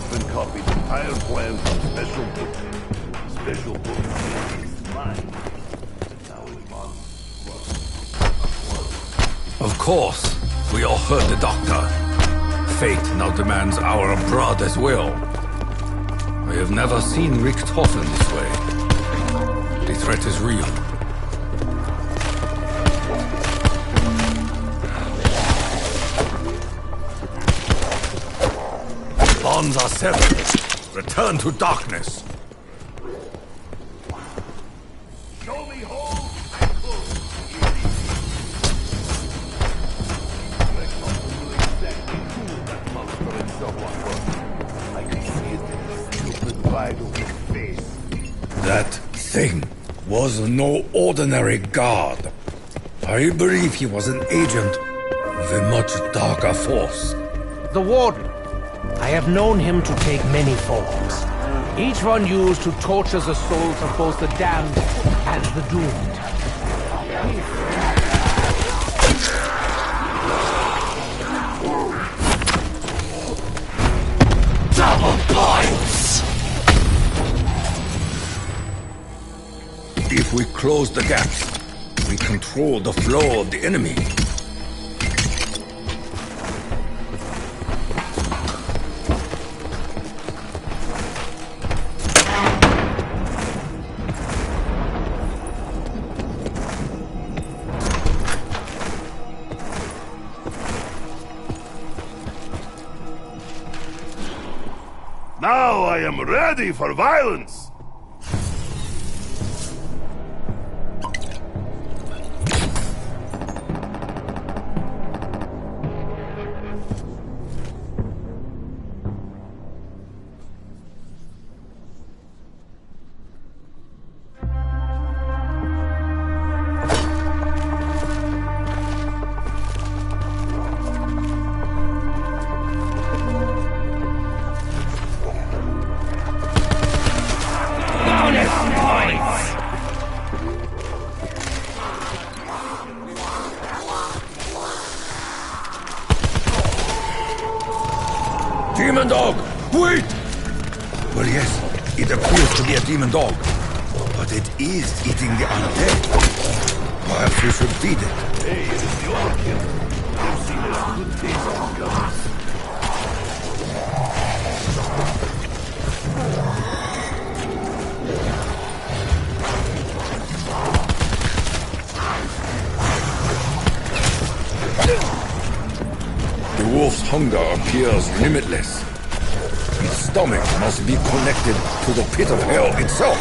up and copied the entire plan from Special Book. Special Book is mine. Now we must. Of course, we all heard the doctor. Fate now demands our blood as well. I have never seen Richthofen this way. The threat is real. Bonds are severed. Return to darkness. Show me home and close. Richthofen will exactly fool that monster in someone. I can see it in the stupid pride of his face. That thing was no ordinary god. I believe he was an agent of a much darker force. The Warden. I have known him to take many forms. Each one used to torture the souls of both the damned and the doomed. Double points! If we close the gaps, we control the flow of the enemy. Now I am ready for violence! Demon dog! Wait! Well, yes, it appears to be a demon dog. But it is eating the undead. Perhaps we should feed it. Hey, it is the old kid. You've seen a good taste of guns. The wolf's hunger appears limitless. His stomach must be connected to the pit of hell itself.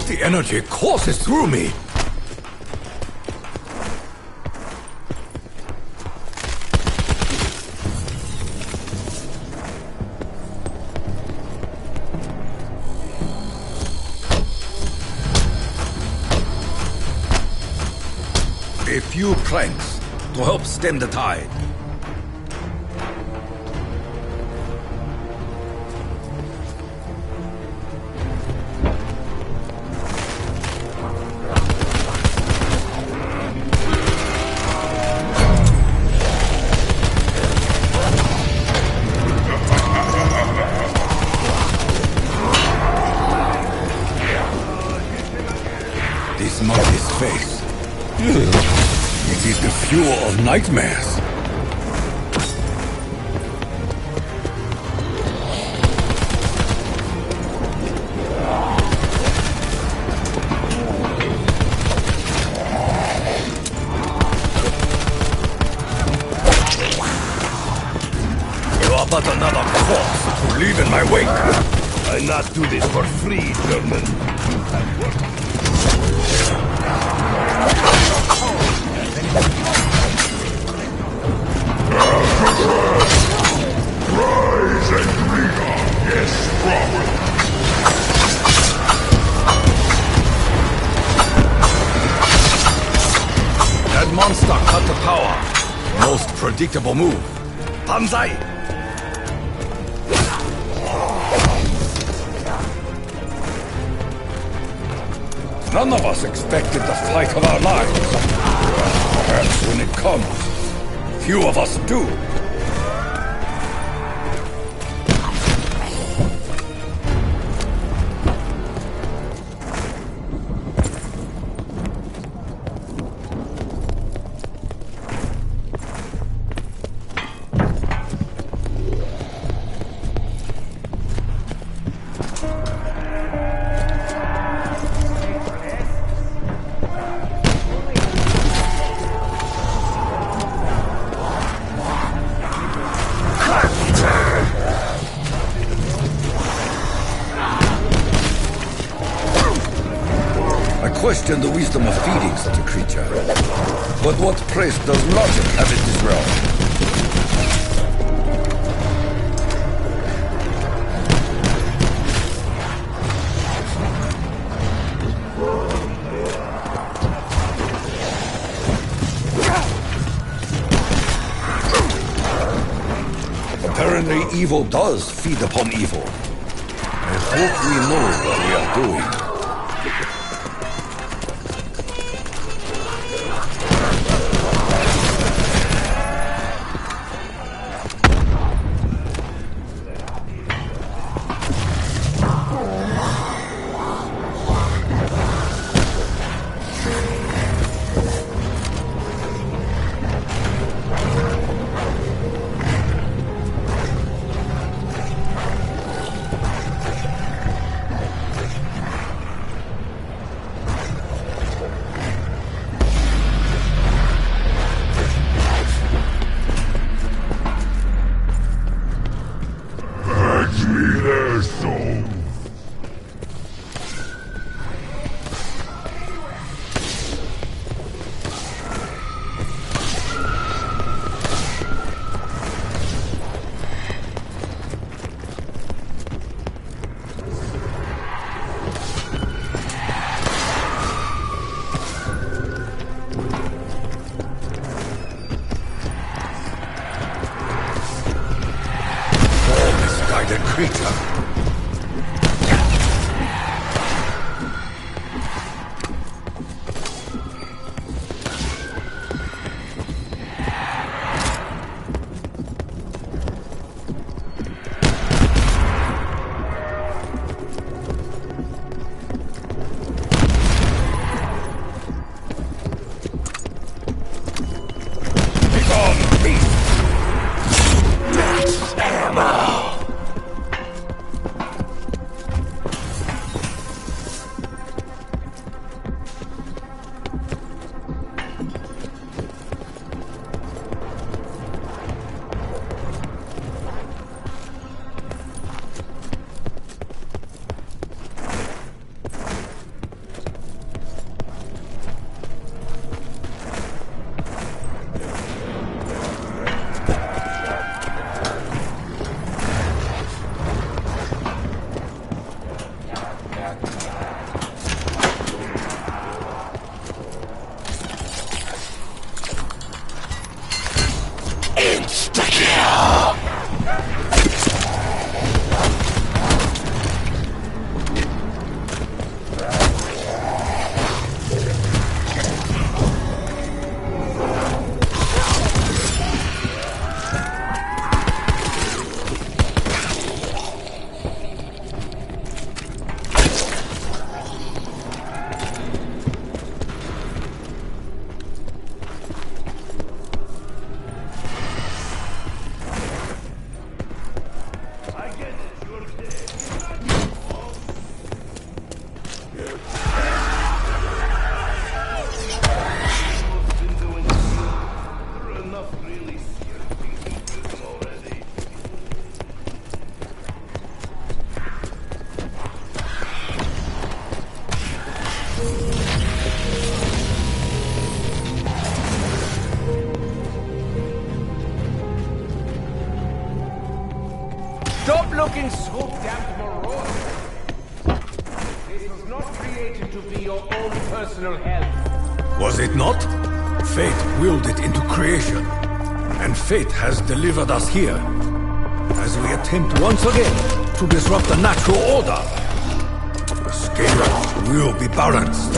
The energy courses through me. A few planks to help stem the tide. nightmares. You are but another corpse to leave in my wake. I not do this for free, German. Rise and bring on, yes, properly. That monster cut the power. Most predictable move. Banzai! None of us expected the fight of our lives. Perhaps when it comes, few of us do. Question the wisdom of feeding such a creature. But what place does logic have in this realm? Apparently evil does feed upon evil. I hope we know what we are doing. Creature. Stop looking so damn morose. This was not created to be your own personal hell. Was it not? Fate willed it into creation. And fate has delivered us here. As we attempt once again to disrupt the natural order. The scales will be balanced.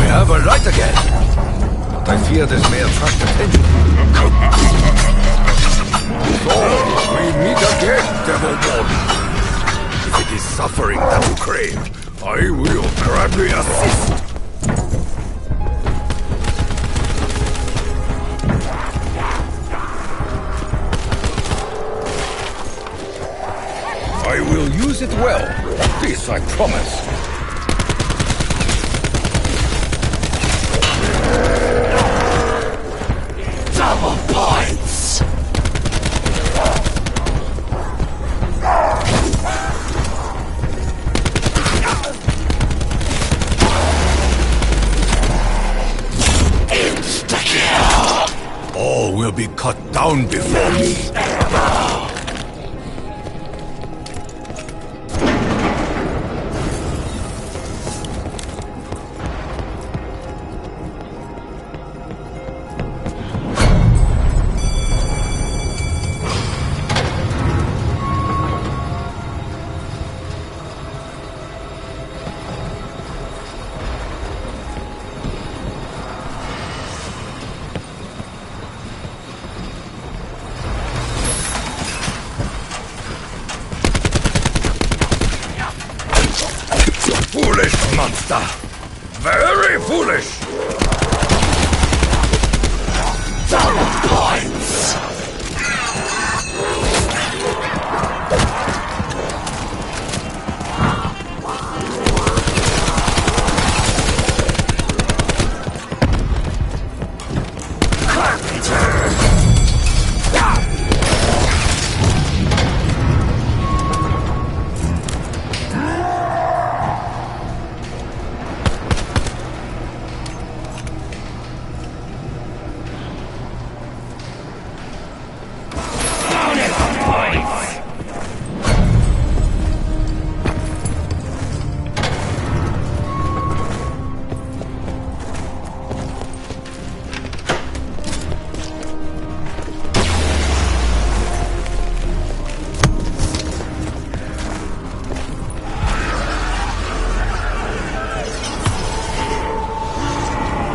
We have a light again. But I fear this may attract attention. So, we meet again, Devil-born. If it is suffering that you crave, I will gladly assist. I will use it well. This I promise. Double points! Insta-kill! All will be cut down before me. Foolish monster! Very foolish! Double points!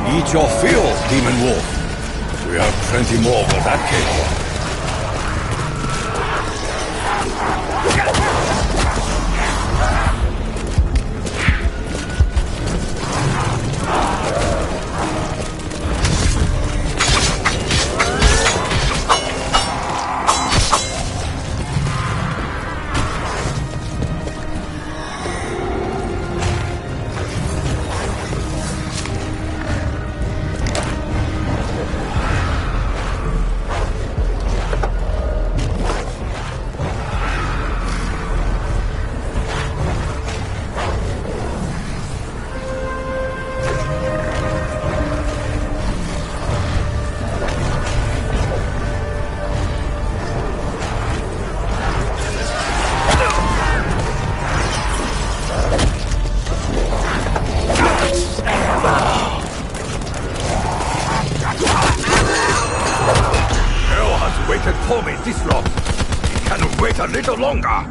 Eat your fill, Demon Wolf. We have plenty more where that came from. For me this long. Can you wait a little longer?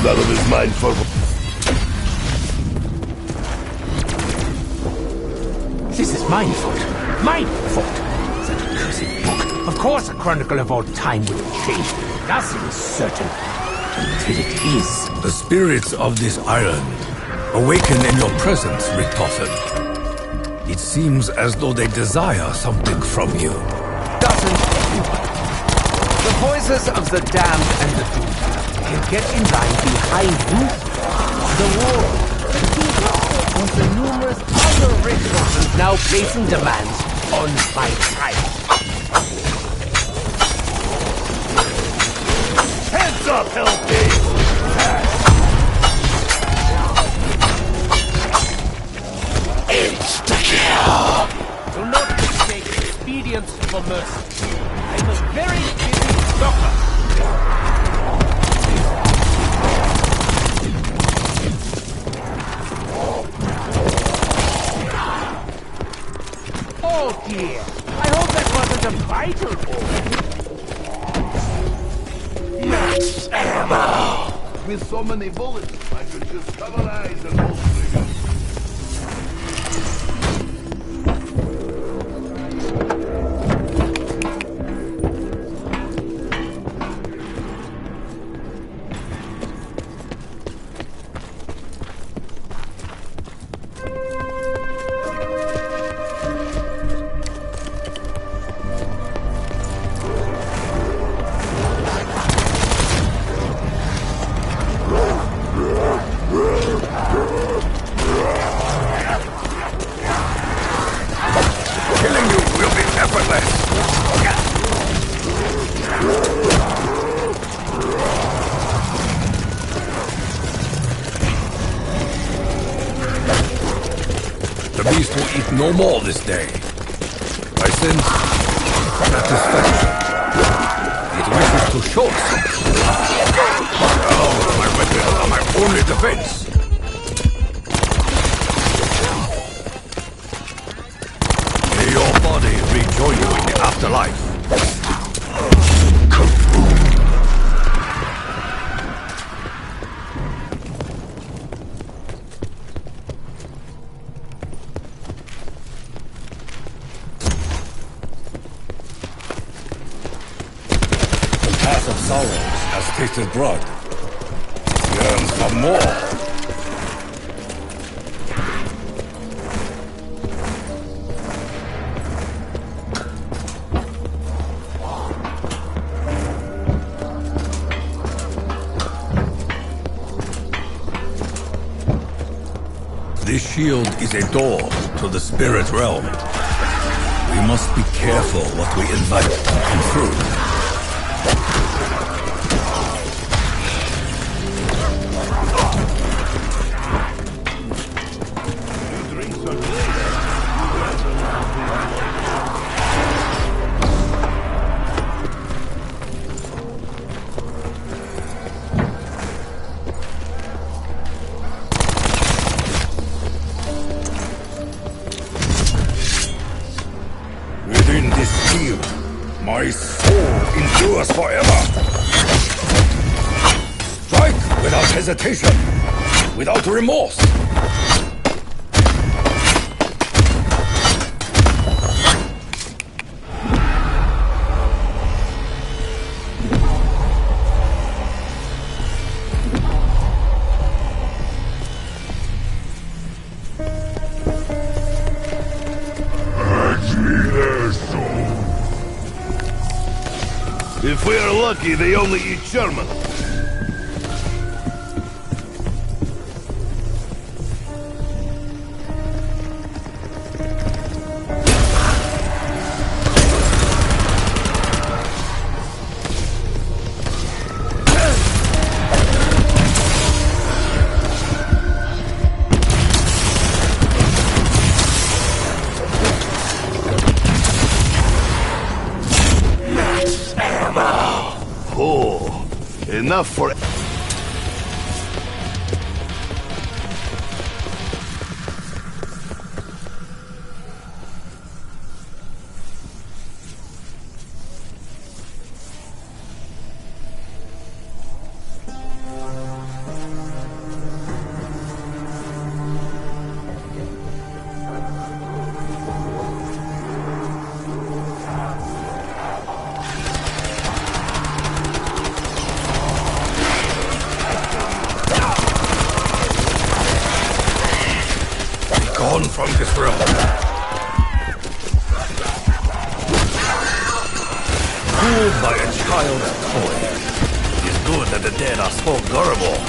bored out of his mind for... This is mine fault. Mine fault. That accursed book. Of course a chronicle of all time would have changed. Nothing is certain until it is. The spirits of this island awaken in your presence, Richtofen. It seems as though they desire something from you. Doesn't everyone? The voices of the damned and the doomed can get in line behind you. The war, the people, and the numerous other Richtofens now placing demands on my tribe. Heads up, Hellgate! Insta-kill! Do not mistake expedience for mercy. I'm a very busy stalker. Oh dear. I hope that wasn't a vital organ. Max ammo! With so many bullets, I could just cover eyes and hold trigger. Killing you will be effortless. The beast will eat no more this day. I sense satisfaction. It wishes to show something. Oh, my weapons are my only defense. May your body rejoin you in the afterlife. The path of sorrows has tasted blood. Yearns for more. This shield is a door to the spirit realm. We must be careful what we invite to come through. Within this steel, my soul endures forever. Strike without hesitation, without remorse. If we are lucky, they only eat Sherman. Oh, enough for... Gone from this realm. Fooled by a child's toy. It is good that the dead are so gullible.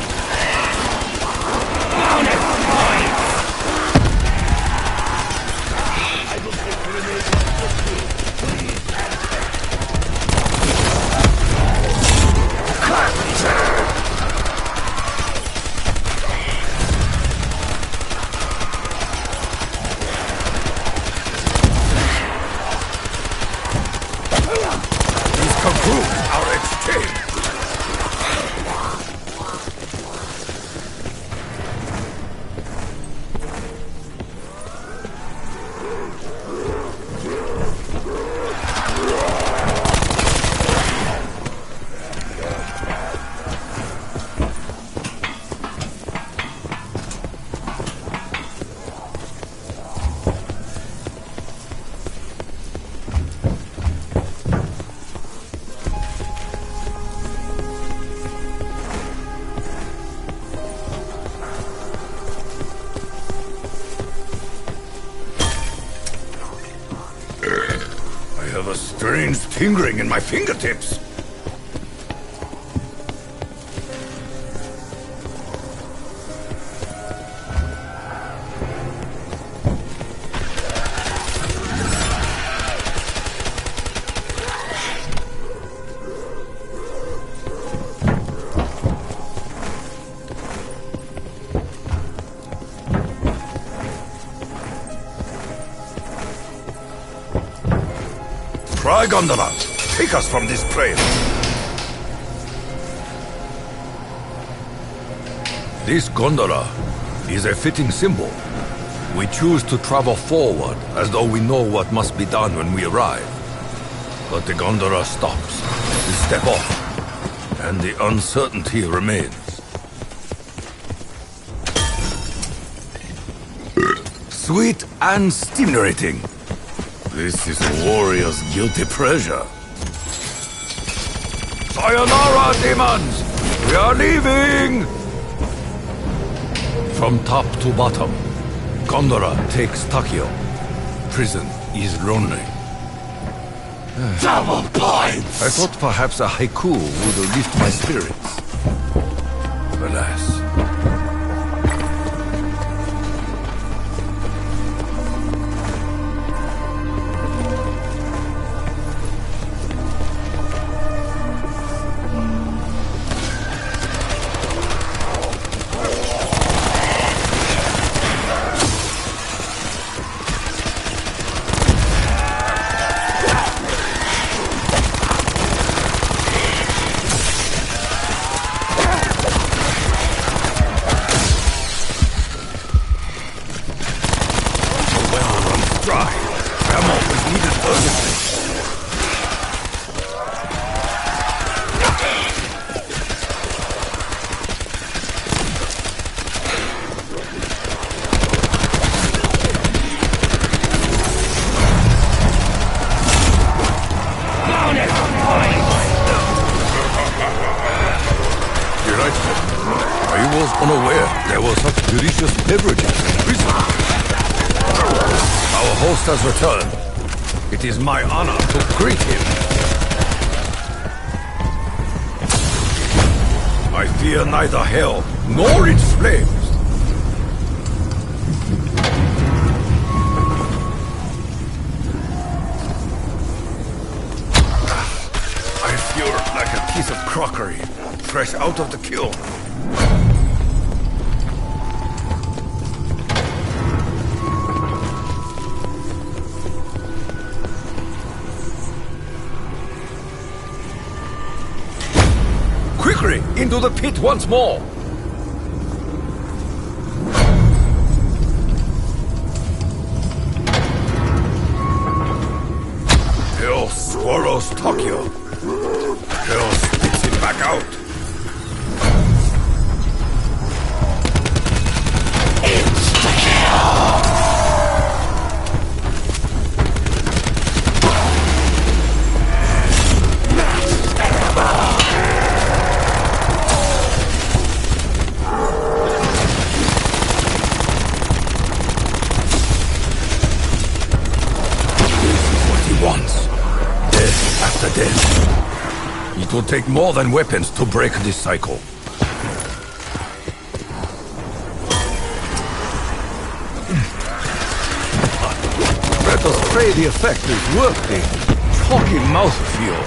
Conclude our exchange. I have a strange tingling in my fingertips. Try, gondola. Take us from this place. This gondola is a fitting symbol. We choose to travel forward as though we know what must be done when we arrive. But the gondola stops. We step off, and the uncertainty remains. Sweet and stimulating. This is a warrior's guilty pleasure. Sayonara, demons! We are leaving! From top to bottom, gondola takes Takio. Prison is lonely. Double points! I thought perhaps a haiku would lift my spirits. Alas. I was unaware there were such delicious beverages in prison. Our host has returned. It is my honor to greet him. I fear neither hell nor its flames. I feel like a piece of crockery, fresh out of the kiln. Quickly, into the pit once more! Hell swallows Tokyo. Hell spits him back out. will take more than weapons to break this cycle. Let us pray the effect is worth the chalky mouthfeel.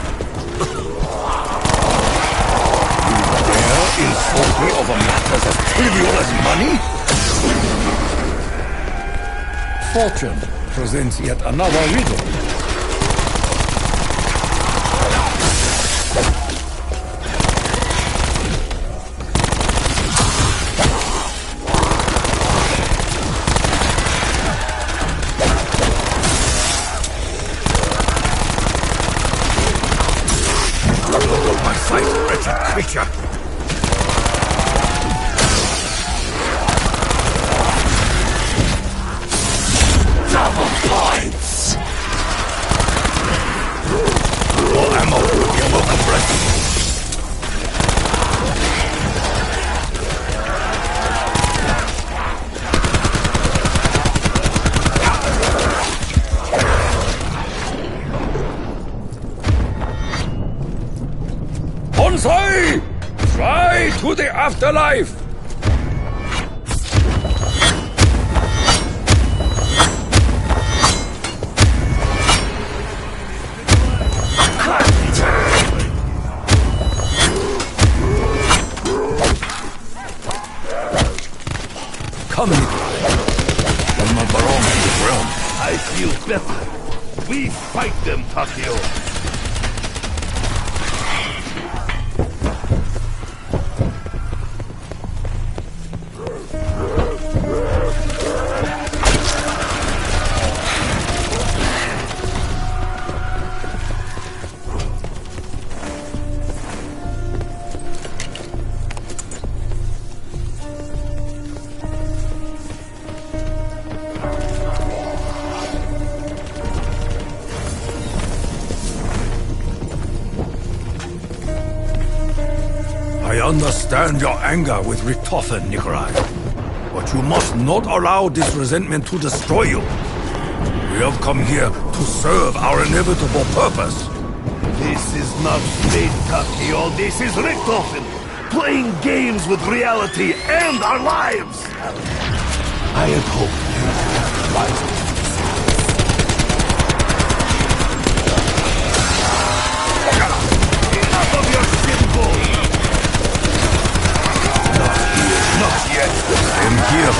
You dare insult me over matters as trivial as money? Fortune presents yet another riddle. Creature. Double points! More ammo would be a welcome blessing. Bonsai! Try to the afterlife! Come, Nikolai. You're my barometer in this realm. I feel better. We fight them, Takeo. I understand your anger with Richtofen, Nikolai. But you must not allow this resentment to destroy you. We have come here to serve our inevitable purpose. This is not fate, Takeo. This is Richtofen. Playing games with reality and our lives. I had hoped you would enough of your symbol! Not yet. I am here.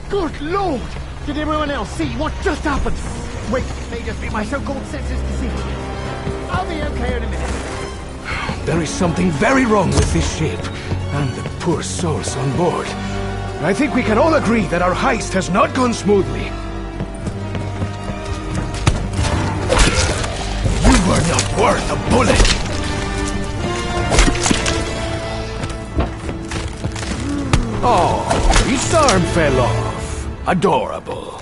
Good Lord! Did everyone else see what just happened? Wait, may just be my so-called senses deceiving me. I'll be okay in a minute. There is something very wrong with this ship, and the poor souls on board. I think we can all agree that our heist has not gone smoothly. You were not worth a bullet! Oh, his arm fell off. Adorable.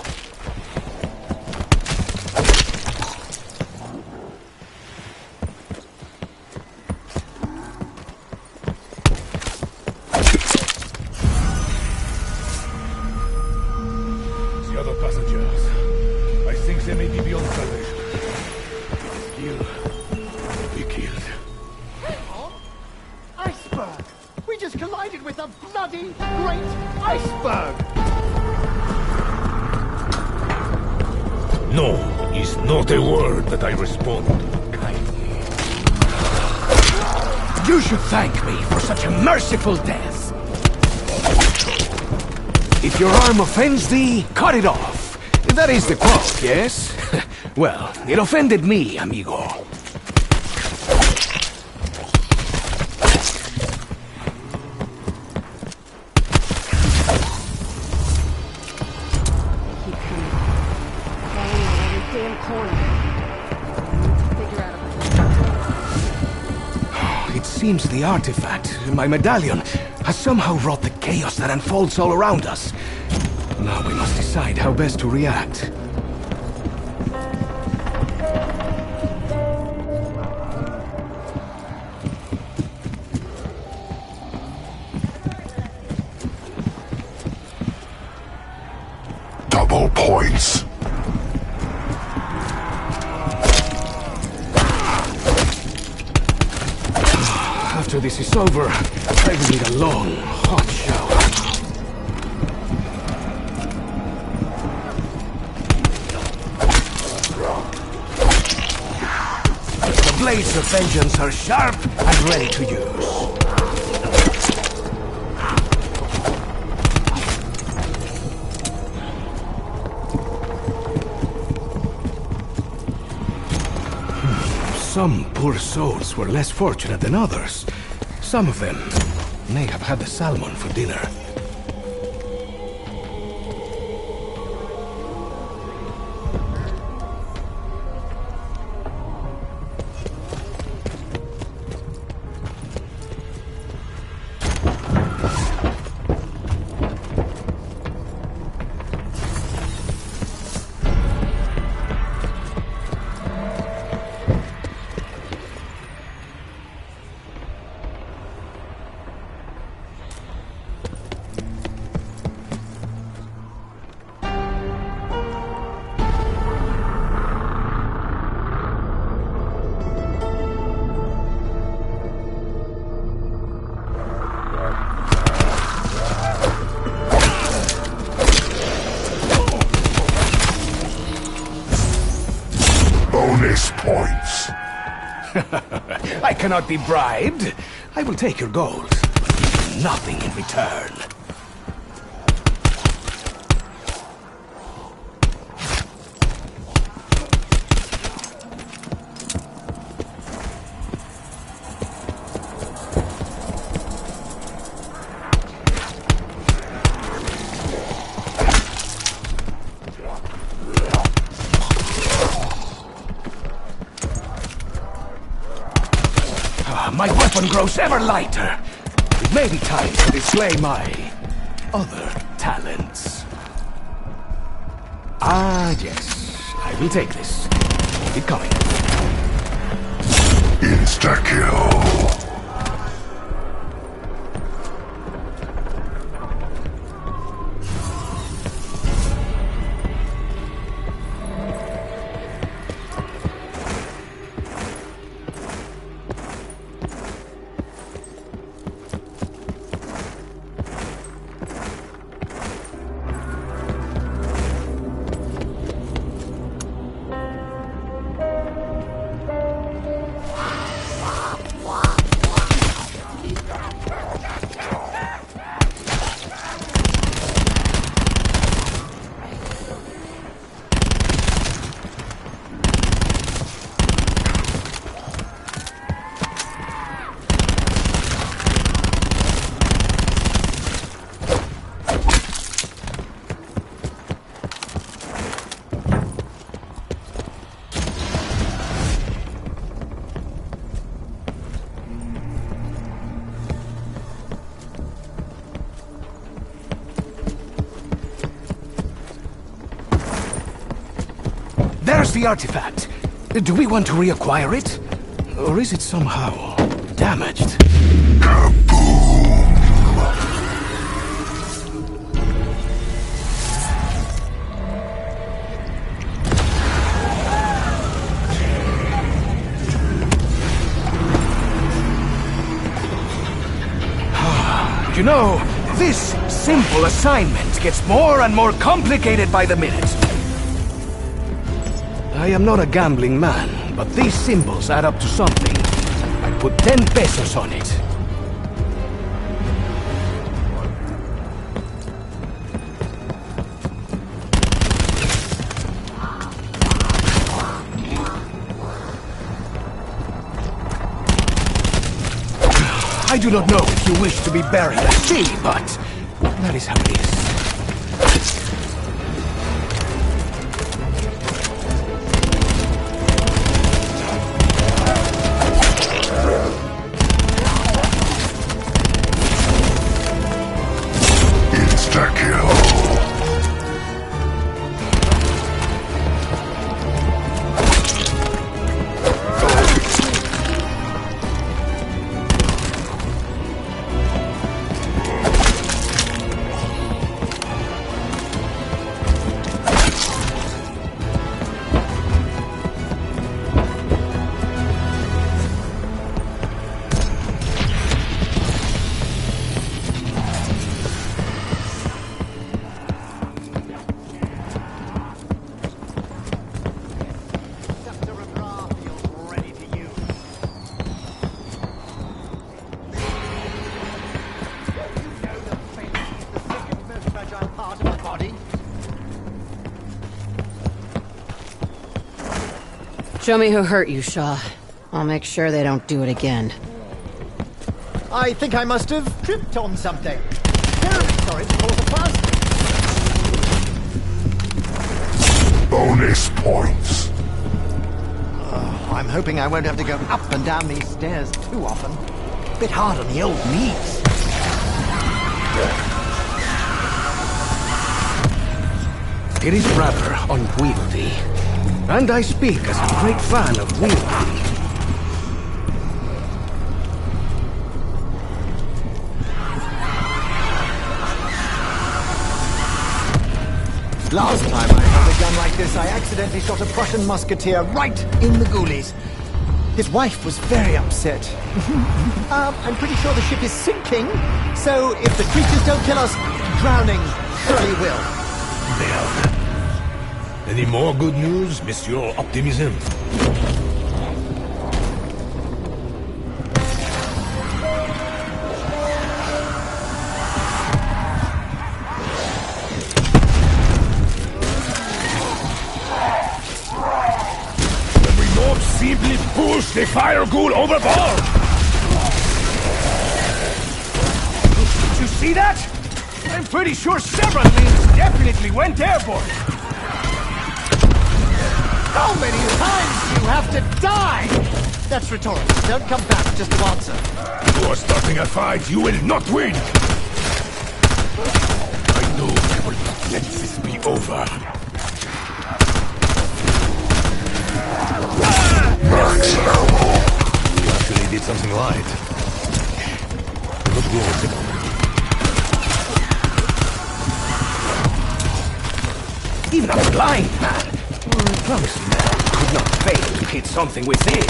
The other passengers. I think they may be beyond salvation. Still, be killed. Hang on! Iceberg! We just collided with a bloody great iceberg! No is not a word that I respond kindly. You should thank me for such a merciful death. If your arm offends thee, cut it off. That is the quote, yes? Well, it offended me, amigo. It seems the artifact, my medallion, has somehow wrought the chaos that unfolds all around us. Now we must decide how best to react. Double points. After this is over, I will need a long, hot shower. The blades of vengeance are sharp and ready to use. Some poor souls were less fortunate than others. Some of them may have had the salmon for dinner. Bonus points. I cannot be bribed. I will take your gold, but give you nothing in return. My weapon grows ever lighter. It may be time to display my other talents. Ah, yes. I will take this. Keep it coming. Insta-kill. There's the artifact. Do we want to reacquire it? Or is it somehow damaged? You know, this simple assignment gets more and more complicated by the minute. I am not a gambling man, but these symbols add up to something. I put 10 pesos on it. I do not know if you wish to be buried at sea, but that is how it is. Show me who hurt you, Shaw. I'll make sure they don't do it again. I think I must have tripped on something. Terribly sorry to cause a fuss. Bonus points. I'm hoping I won't have to go up and down these stairs too often. Bit hard on the old knees. It is rather unwieldy. And I speak as a great fan of wielding. Last time I had a gun like this, I accidentally shot a Prussian musketeer right in the ghoulies. His wife was very upset. I'm pretty sure the ship is sinking, so if the creatures don't kill us, drowning surely will. Merde. Any more good news, Monsieur Optimism? fire ghoul overboard! Did you see that? I'm pretty sure several lanes definitely went airborne. How many times do you have to die? That's rhetorical. Don't come back just to answer. You are starting a fight you will not win! I know I will not let this be over. Max ammo. You actually did something right. Good work. Even a blind man, or a clumsy man, could not fail to hit something with this.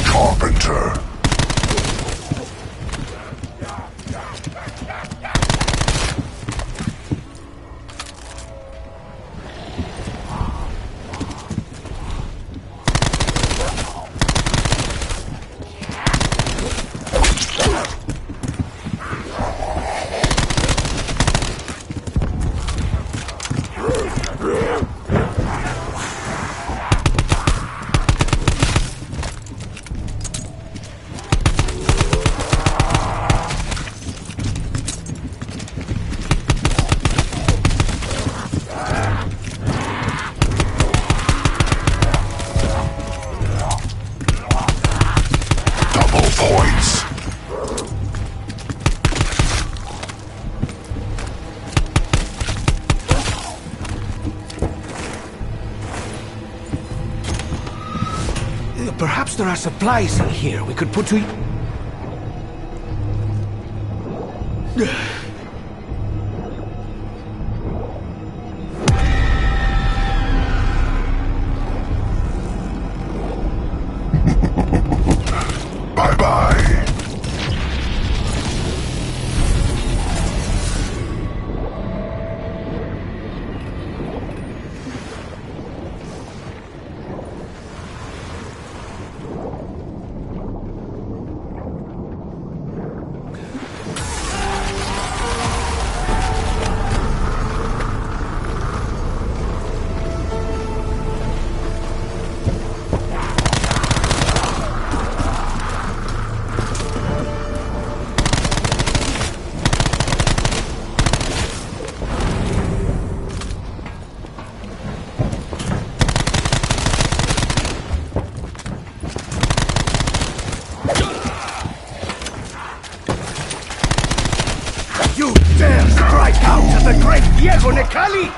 Carpenter. Points. Perhaps there are supplies in here we could put to... Bye-bye. You dare strike out at the great Diego Necali!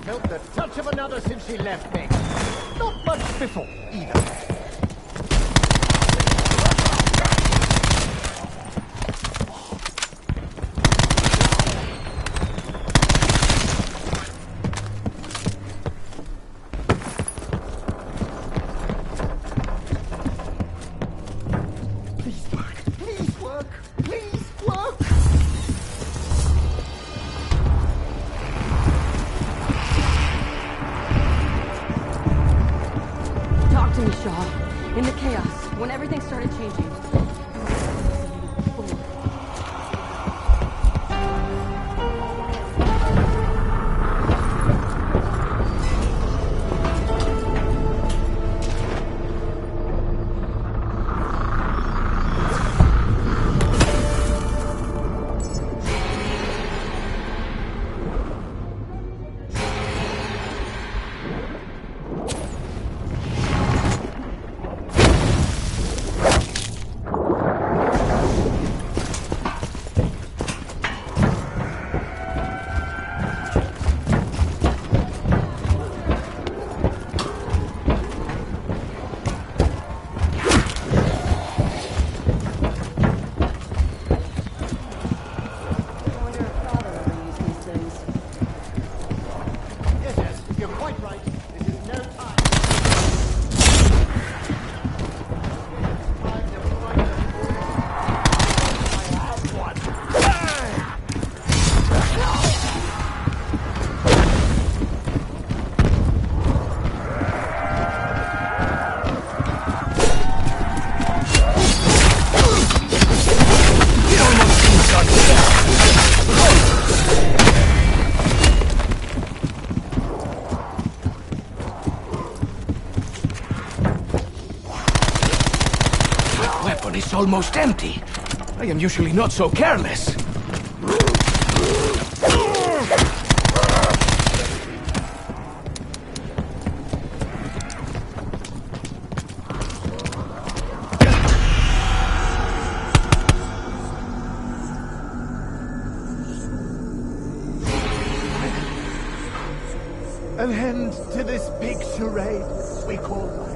Felt the touch of another since she left me. Not much before, either. Work! Please, work! Talk to me, Shaw. In the chaos, when everything started changing. It's almost empty. I am usually not so careless. An end to this big charade we call life.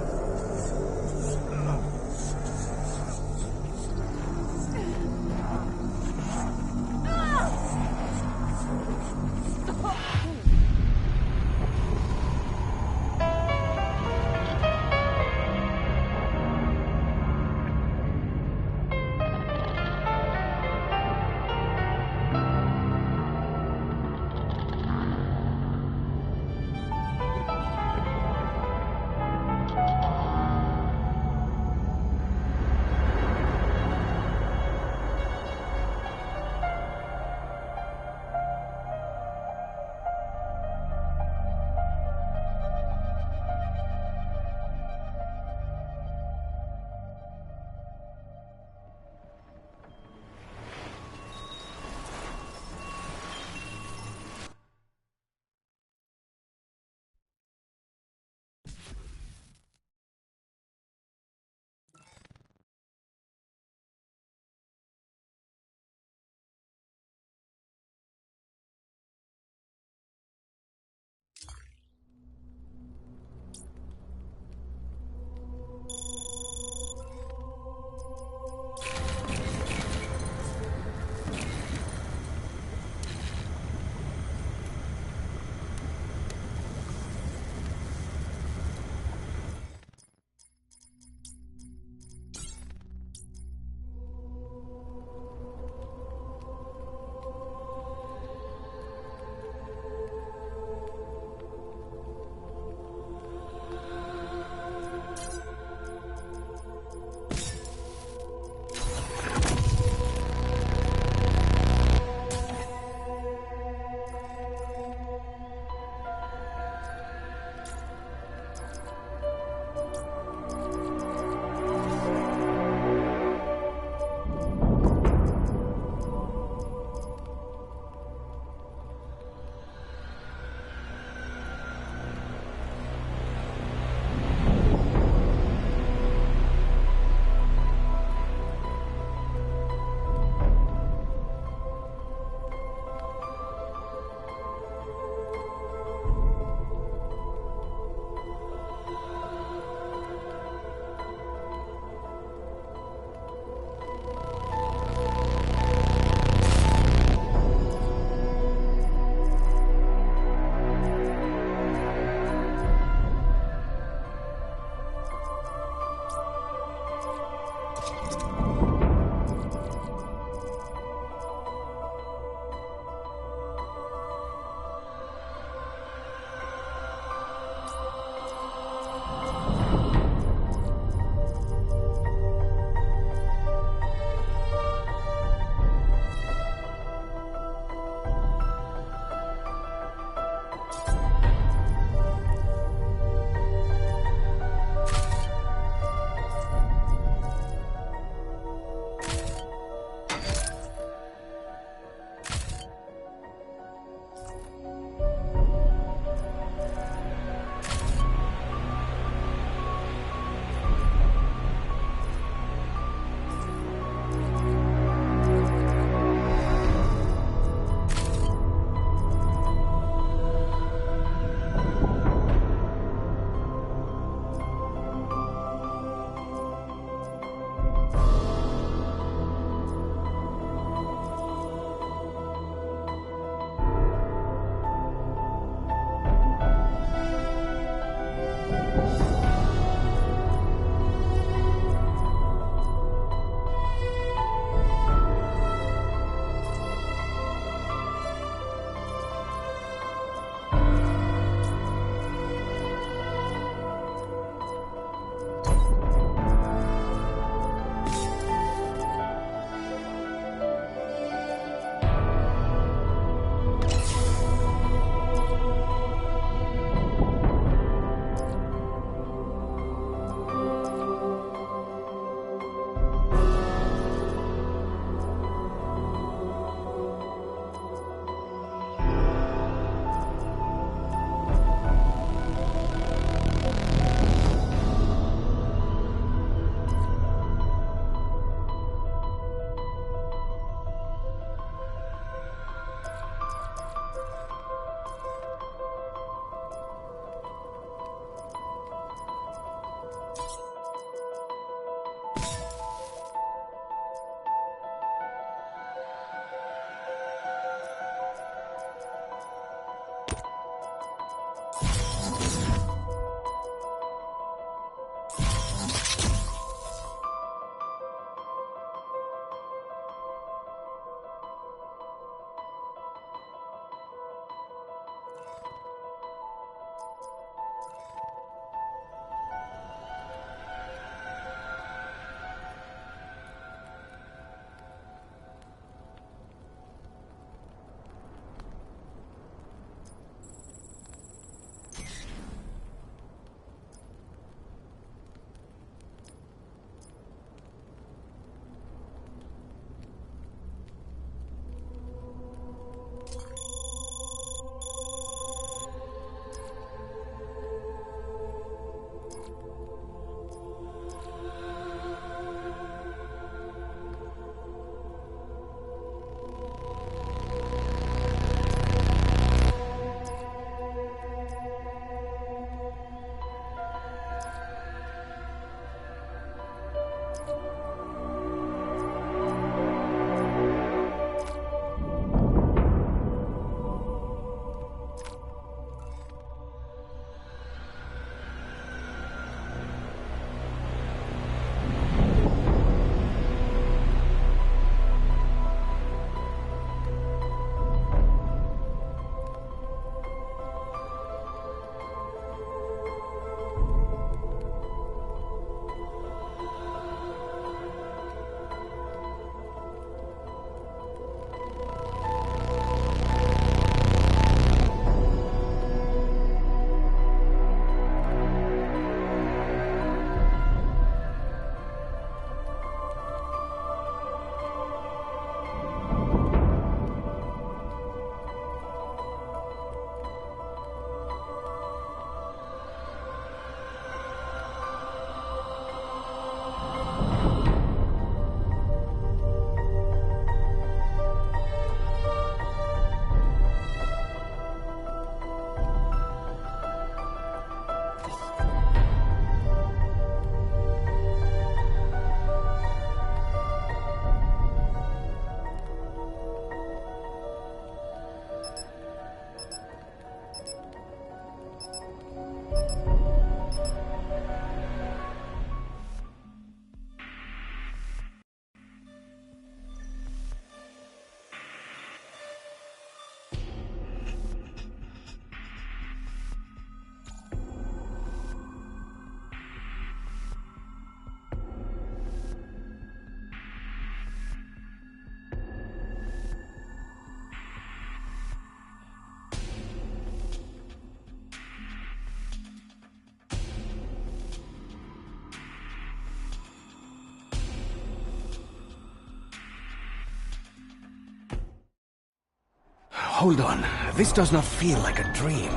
Hold on. This does not feel like a dream.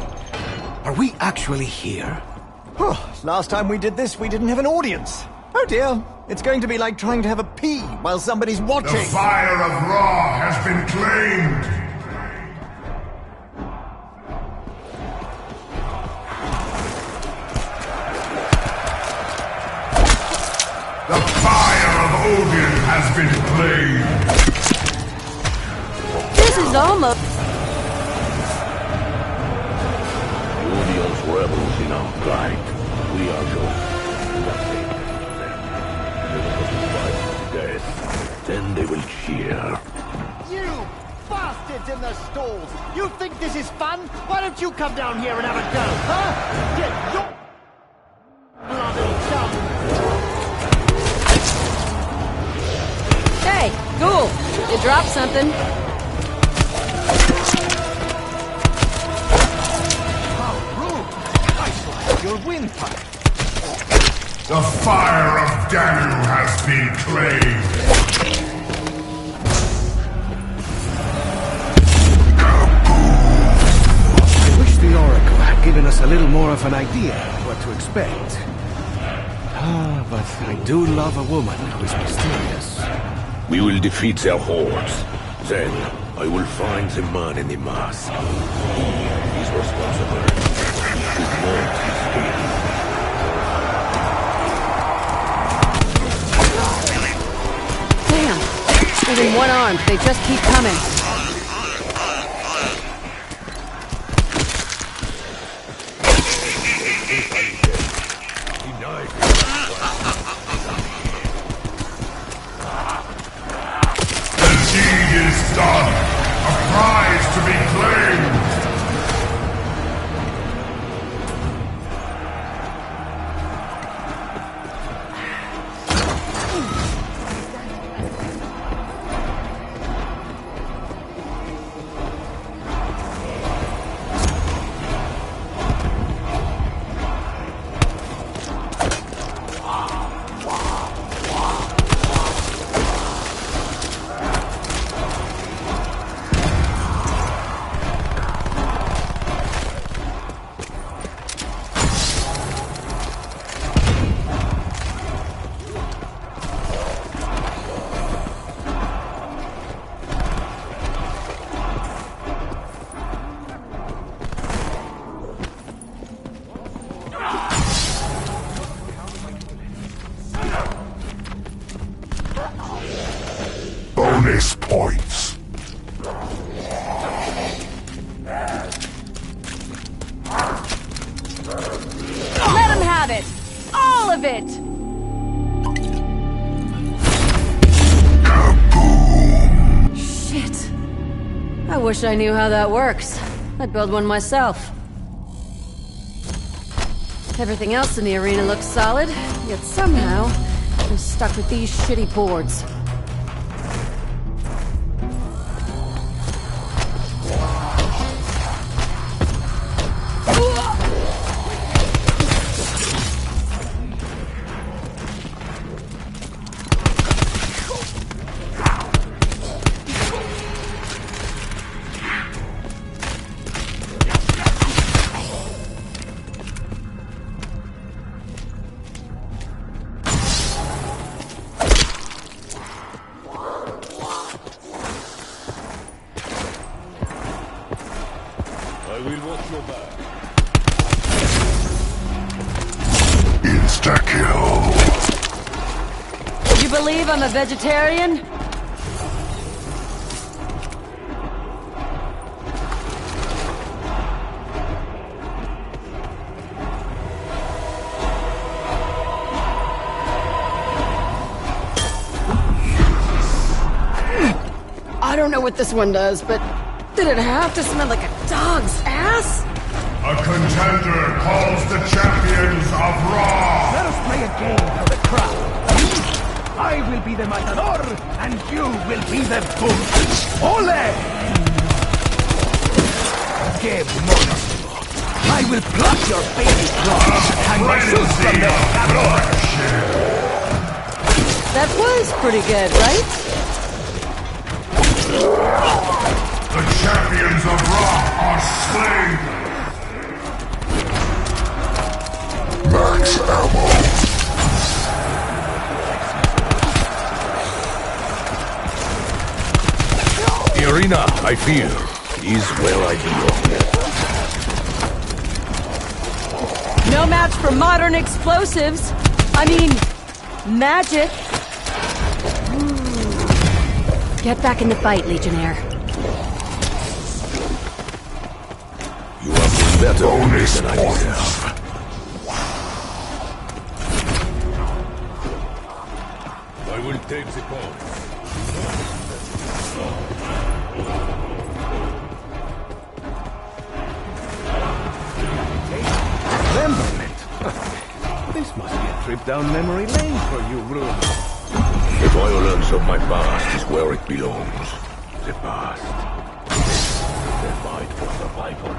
Are we actually here? Last time we did this, we didn't have an audience. Oh dear. It's going to be like trying to have a pee while somebody's watching. The fire of Ra has been claimed. The fire of Odin has been claimed. This is almost... Odin's rebels in our plight. We are just nothing. They will put us fight to death. Then they will cheer. You bastards in the stalls! You think this is fun? Why don't you come down here and have a go, huh? Get your bloody dumb. Hey, Ghoul, you dropped something. Your windpipe. The fire of Danu has been claimed. I wish the Oracle had given us a little more of an idea what to expect. But I do love a woman who is mysterious. We will defeat their hordes. Then, I will find the man in the mask. He is responsible. He should not escape. Damn, even one arm, they just keep coming. The deed is done. A prize to be claimed. Bonus points. Let them have it! All of it! Shit. I wish I knew how that works. I'd build one myself. Everything else in the arena looks solid, yet somehow I'm stuck with these shitty boards. I will watch your back. Insta-kill. Would you believe I'm a vegetarian? I don't know what this one does, but did it have to smell like a dog's ass? A contender calls the champions of Raw. Let us play a game for the crowd. I will be the matador, and you will be the bull. Ole! Que monstruo! I will pluck your baby claws and hang my shoes from them, cabrón! That was pretty good, right? The champions champions of Rock are slain! Max ammo. The arena, I fear, is where I belong. No match for modern explosives. I mean, magic. Get back in the fight, Legionnaire. You have been better than I deserve. I will take the point. Rememberment? This must be a trip down memory lane for you, Bruno. The violence of my past is where it belongs. The past. The fight for survival.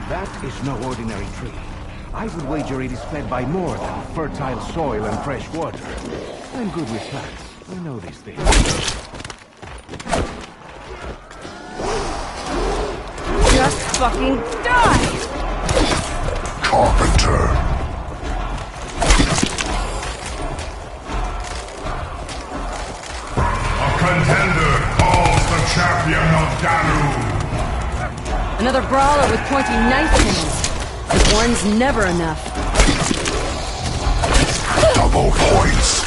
That is no ordinary tree. I would wager it is fed by more than fertile soil and fresh water. I'm good with plants. I know these things. Just fucking die! Carpenter. A contender calls the champion of Daru. Another brawler with pointy knife hands. And one's never enough. Double points.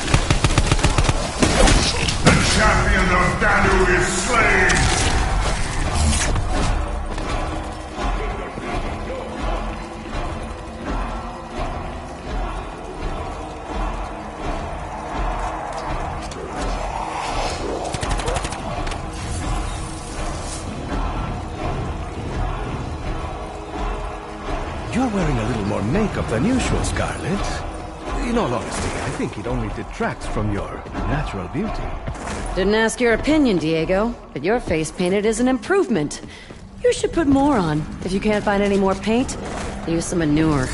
The champion of Daru is slain. You're wearing a little more makeup than usual, Scarlet. In all honesty, I think it only detracts from your natural beauty. Didn't ask your opinion, Diego, but your face painted is an improvement. You should put more on. If you can't find any more paint, use some manure.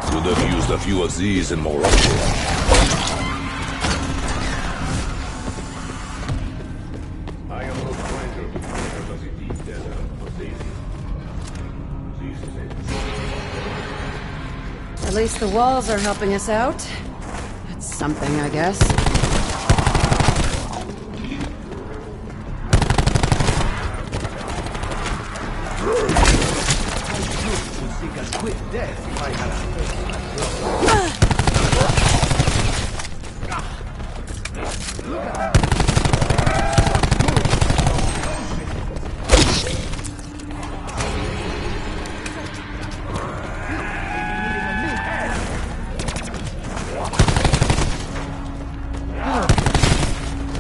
Should have used a few of these in Morocco. At least the walls are helping us out. That's something, I guess. Seek a quick death if I had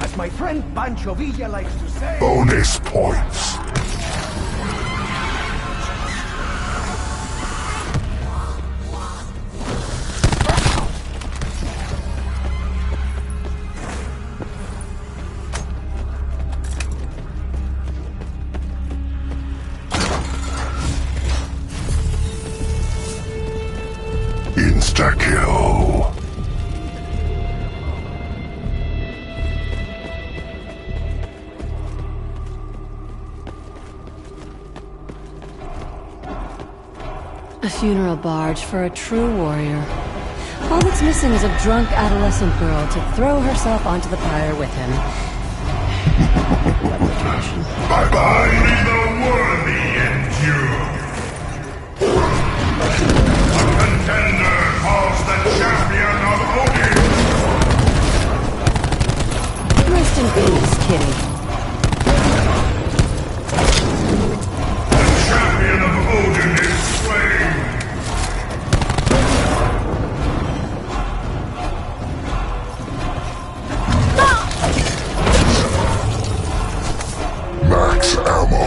As my friend Pancho Villa likes to say... Bonus points. Insta-kill. A funeral barge for a true warrior. All that's missing is a drunk adolescent girl to throw herself onto the pyre with him. Bye-bye. Only the worthy endure. A contender calls the champion of Odin. Rest in peace, kitty. The champion of Odin is slain. Max ammo.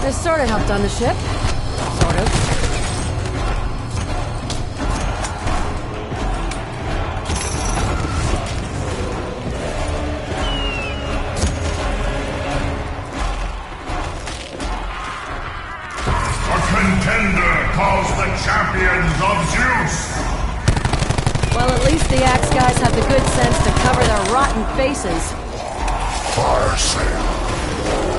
This sort of helped on the ship. Sort of. A contender calls the champions of Zeus! Well, at least the Axe guys have the good sense to cover their rotten faces. Fire sale.